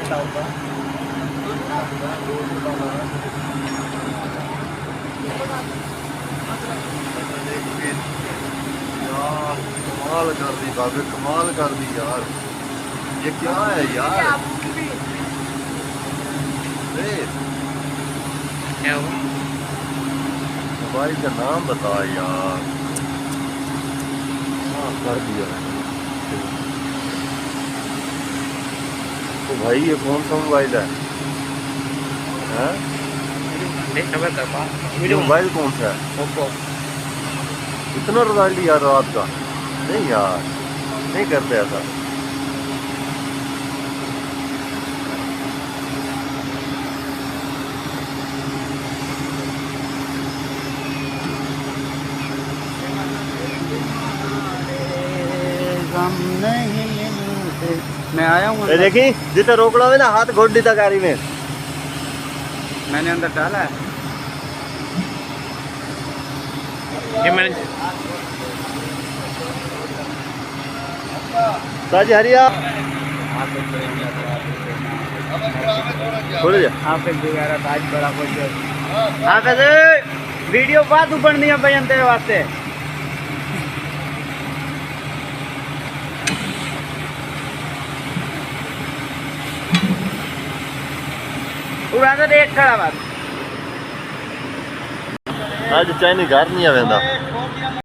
कमाल कर दी बाबे, कमाल कर दी यार। ये क्या है यार? क्या हुआ? मोबाइल का नाम बता यार। हाँ कर दिया। तो भाई ये कौन सा मोबाइल है? हैं? ये मोबाइल कौन सा है? ओप्पो। इतना रिजल्ट यार रात का? नहीं यार, नहीं करते ऐसा। मैं आया हूँ। देखी जितना रोकड़ा है ना, हाथ घोट दी था गाड़ी में। मैंने अंदर डाला है। ये मैंने ताजी हरिया थोड़ी जा। आप आज बड़ा कुछ आप ऐसे वीडियो बात ऊपर नहीं है तेरे वास्ते। आज चाइनी घर नहीं आवेंदा।